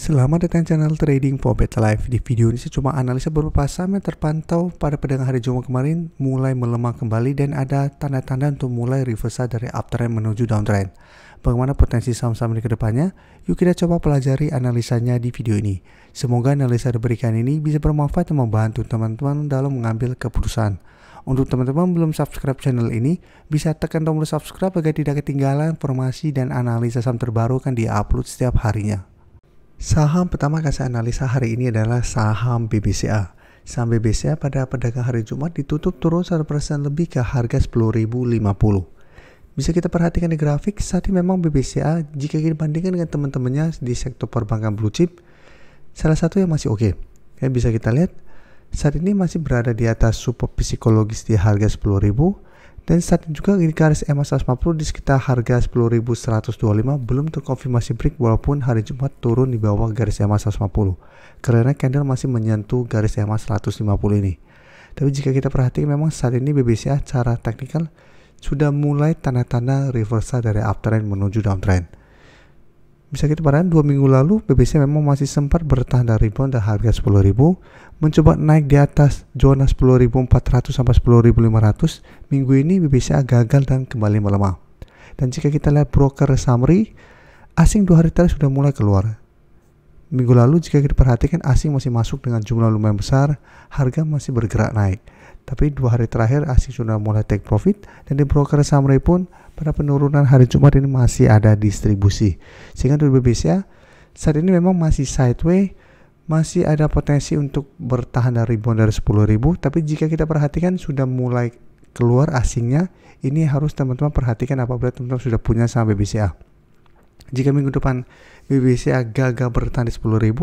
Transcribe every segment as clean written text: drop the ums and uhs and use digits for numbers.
Selamat datang channel Trading for Better Life. Di video ini saya cuma analisa beberapa saham yang terpantau pada perdagangan hari Jumat kemarin mulai melemah kembali dan ada tanda-tanda untuk mulai reversal dari uptrend menuju downtrend. Bagaimana potensi saham-saham ini ke depannya? Yuk kita coba pelajari analisanya di video ini. Semoga analisa yang diberikan ini bisa bermanfaat dan membantu teman-teman dalam mengambil keputusan. Untuk teman-teman belum subscribe channel ini, bisa tekan tombol subscribe agar tidak ketinggalan informasi dan analisa saham terbaru kan di-upload setiap harinya. Saham pertama akan saya analisa hari ini adalah saham BBCA. Saham BBCA pada perdagangan hari Jumat ditutup turun 1% lebih ke harga 10.050. Bisa kita perhatikan di grafik, saat ini memang BBCA jika kita bandingkan dengan teman-temannya di sektor perbankan blue chip, salah satu yang masih oke. Ya, bisa kita lihat saat ini masih berada di atas support psikologis di harga 10.000. Dan saat ini juga di garis EMA 150 di sekitar harga 10.125 belum terkonfirmasi break walaupun hari Jumat turun di bawah garis EMA 150 karena candle masih menyentuh garis EMA 150 ini. Tapi jika kita perhatikan memang saat ini BBCA secara teknikal sudah mulai tanda-tanda reversal dari uptrend menuju downtrend. Bisa kita perhatikan 2 minggu lalu BBCA memang masih sempat bertahan dari rebound dari harga 10.000, mencoba naik di atas zona 10.400 sampai 10.500. Minggu ini BBCA gagal dan kembali melemah. Dan jika kita lihat broker summary, asing 2 hari terakhir sudah mulai keluar. Minggu lalu jika kita perhatikan asing masih masuk dengan jumlah lumayan besar, harga masih bergerak naik. Tapi 2 hari terakhir asing sudah mulai take profit dan di broker summary pun pada penurunan hari Jumat ini masih ada distribusi. Sehingga untuk BBCA saat ini memang masih sideways, masih ada potensi untuk bertahan dari rebound dari 10.000. Tapi jika kita perhatikan sudah mulai keluar asingnya, ini harus teman-teman perhatikan apabila teman-teman sudah punya saham BBCA. Jika minggu depan BBCA gagal bertahan di 10.000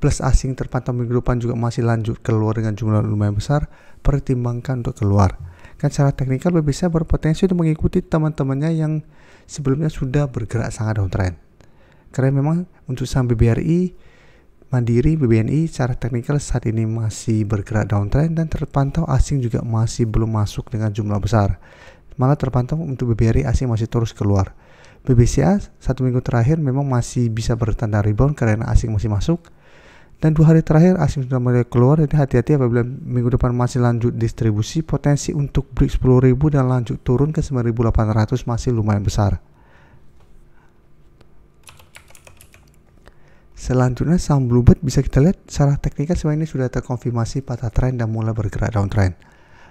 plus asing terpantau minggu depan juga masih lanjut keluar dengan jumlah lumayan besar, pertimbangkan untuk keluar. Kan secara teknikal BBCA berpotensi untuk mengikuti teman-temannya yang sebelumnya sudah bergerak sangat downtrend. Karena memang untuk saham BBRI, Mandiri, BBNI secara teknikal saat ini masih bergerak downtrend dan terpantau asing juga masih belum masuk dengan jumlah besar. Malah terpantau untuk BBRI asing masih terus keluar. BBCA 1 minggu terakhir memang masih bisa bertanda rebound karena asing masih masuk. Dan 2 hari terakhir asing sudah mulai keluar, jadi hati-hati apabila minggu depan masih lanjut distribusi, potensi untuk break 10.000 dan lanjut turun ke 9.800 masih lumayan besar. Selanjutnya saham Bluebird bisa kita lihat secara teknikal sebenarnya ini sudah terkonfirmasi patah trend dan mulai bergerak downtrend.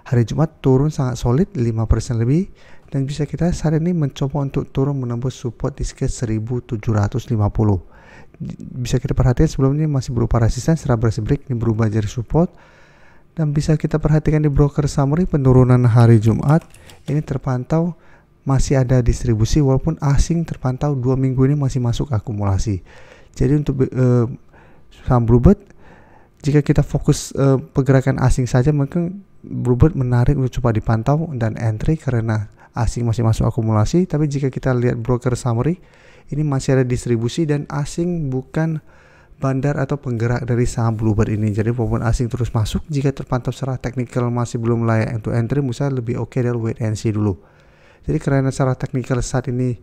Hari Jumat turun sangat solid 5% lebih dan bisa kita saat ini mencoba untuk turun menembus support di sekitar 1.750. Bisa kita perhatikan sebelumnya masih berupa resisten setelah berhasil break ini berubah jadi support. Dan bisa kita perhatikan di broker summary penurunan hari Jumat ini terpantau masih ada distribusi walaupun asing terpantau 2 minggu ini masih masuk akumulasi. Jadi untuk saham Bluebird jika kita fokus pergerakan asing saja mungkin Bluebird menarik untuk coba dipantau dan entry karena asing masih masuk akumulasi. Tapi jika kita lihat broker summary ini masih ada distribusi dan asing bukan bandar atau penggerak dari saham Bluebird ini. Jadi walaupun asing terus masuk, jika terpantau secara teknikal masih belum layak untuk entry, misalnya lebih oke dari wait and see dulu. Jadi karena secara teknikal saat ini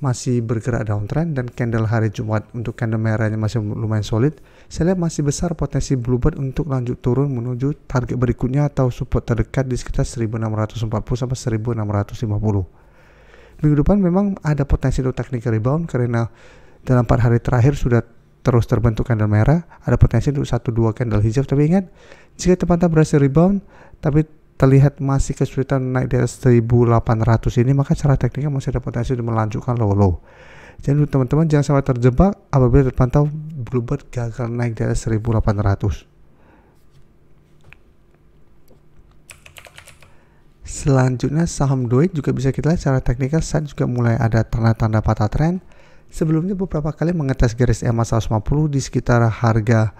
masih bergerak downtrend dan candle hari Jumat untuk candle merahnya masih lumayan solid, saya lihat masih besar potensi Bluebird untuk lanjut turun menuju target berikutnya atau support terdekat di sekitar 1640 sampai 1650. Minggu depan memang ada potensi untuk technical rebound karena dalam 4 hari terakhir sudah terus terbentuk candle merah, ada potensi untuk 1-2 candle hijau. Tapi ingat, jika terpantau berhasil rebound tapi terlihat masih kesulitan naik di atas 1.800 ini, maka secara teknikal masih ada potensi untuk melanjutkan low. Jadi untuk teman-teman jangan sampai terjebak apabila terpantau Bluebird gagal naik di atas 1.800. Selanjutnya saham Doit juga bisa kita lihat secara teknikal saat juga mulai ada tanda-tanda patah tren. Sebelumnya beberapa kali mengetes garis EMA 150 di sekitar harga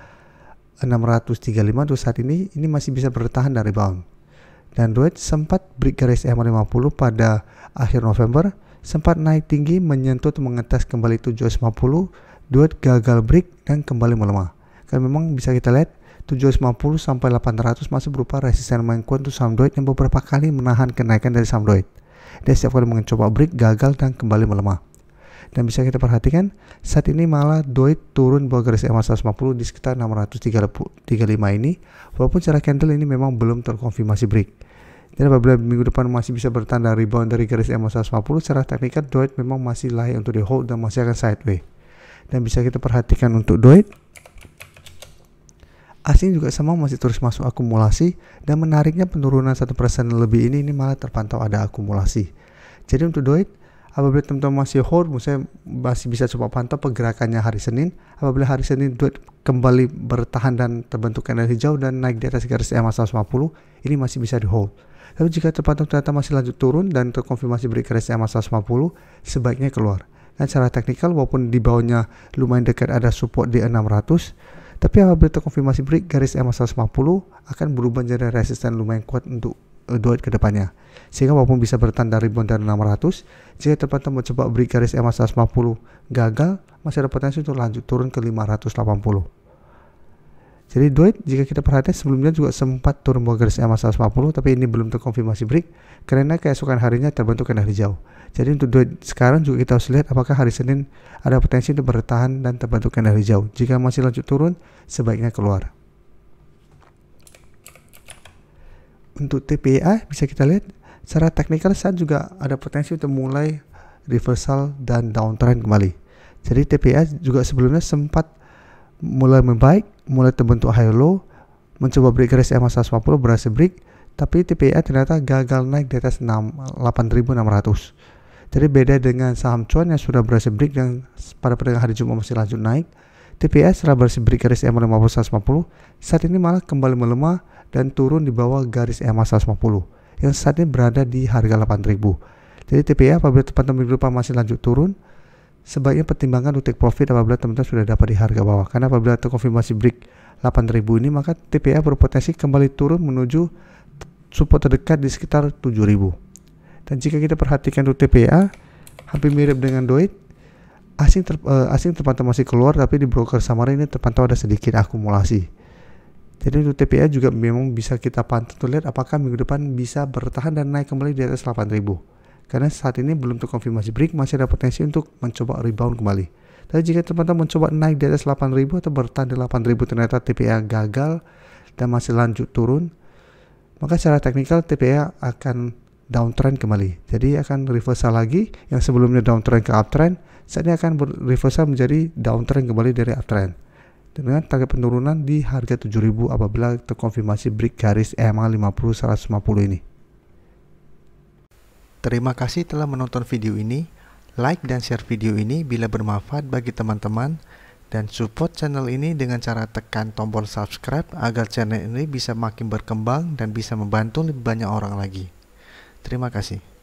635 untuk saat ini masih bisa bertahan dari rebound. Dan Doit sempat break garis EMA 50 pada akhir November, sempat naik tinggi menyentuh mengetes kembali 750, Doit gagal break dan kembali melemah. Karena memang bisa kita lihat 750 sampai 800 masih berupa resisten lumayan kuat untuk saham Doit yang beberapa kali menahan kenaikan dari saham Doit. Dia setiap kali mencoba break gagal dan kembali melemah. Dan bisa kita perhatikan saat ini malah DOIT turun bawah garis EMA 150 di sekitar 635 ini, walaupun secara candle ini memang belum terkonfirmasi break. Jadi apabila minggu depan masih bisa bertanda rebound dari garis EMA 150, secara teknikal DOIT memang masih layak untuk di hold dan masih akan sideways. Dan bisa kita perhatikan untuk DOIT, asing juga sama masih terus masuk akumulasi, dan menariknya penurunan 1% lebih ini malah terpantau ada akumulasi. Jadi untuk DOIT, apabila teman-teman masih hold, misalnya masih bisa coba pantau pergerakannya hari Senin. Apabila hari Senin DOIT kembali bertahan dan terbentuk candle hijau dan naik di atas garis EMA 150, ini masih bisa di hold. Tapi jika terpantau ternyata masih lanjut turun dan terkonfirmasi break garis EMA 150, sebaiknya keluar. Dan secara teknikal walaupun di bawahnya lumayan dekat ada support di 600, tapi apabila terkonfirmasi break garis EMA 150 akan berubah menjadi resisten lumayan kuat untuk DOIT ke depannya. Sehingga walaupun bisa bertanda rebound dari 600, jika terpantau mencoba break garis EMA 150 gagal, masih ada potensi untuk lanjut turun ke 580. Jadi DOIT jika kita perhatikan sebelumnya juga sempat turun bawah garis EMA 150, tapi ini belum terkonfirmasi break karena keesokan harinya terbentuk candle hijau. Jadi untuk DOIT sekarang juga kita harus lihat apakah hari Senin ada potensi untuk bertahan dan terbentuk candle hijau. Jika masih lanjut turun, sebaiknya keluar. Untuk TPA bisa kita lihat secara teknikal saat juga ada potensi untuk mulai reversal dan downtrend kembali. Jadi TPA juga sebelumnya sempat mulai membaik, mulai terbentuk high low, mencoba break garis EMA 150 berhasil break, tapi TPA ternyata gagal naik di atas 8.600. Jadi beda dengan saham cuan yang sudah berhasil break dan pada perdagangan hari Jumat masih lanjut naik, TPA setelah berhasil break garis EMA 150, saat ini malah kembali melemah dan turun di bawah garis EMA 150 yang saat ini berada di harga 8.000. Jadi TPA apabila terpantau minggu depan masih lanjut turun, sebaiknya pertimbangkan untuk take profit apabila teman-teman sudah dapat di harga bawah. Karena apabila terkonfirmasi break 8.000 ini, maka TPA berpotensi kembali turun menuju support terdekat di sekitar 7.000. Dan jika kita perhatikan untuk TPA, hampir mirip dengan DOIT, asing terpantau masih keluar, tapi di broker Samarin ini terpantau ada sedikit akumulasi. Jadi untuk TPA juga memang bisa kita pantau lihat apakah minggu depan bisa bertahan dan naik kembali di atas 8.000. Karena saat ini belum terkonfirmasi break, masih ada potensi untuk mencoba rebound kembali. Tapi jika teman-teman mencoba naik di atas 8.000 atau bertahan di 8.000 ternyata TPA gagal dan masih lanjut turun, maka secara teknikal TPA akan downtrend kembali. Jadi akan reversal lagi, yang sebelumnya downtrend ke uptrend, saat ini akan reversal menjadi downtrend kembali dari uptrend. Dengan target penurunan di harga 7.000 apabila terkonfirmasi break garis EMA 150 ini. Terima kasih telah menonton video ini. Like dan share video ini bila bermanfaat bagi teman-teman, dan support channel ini dengan cara tekan tombol subscribe agar channel ini bisa makin berkembang dan bisa membantu lebih banyak orang lagi. Terima kasih.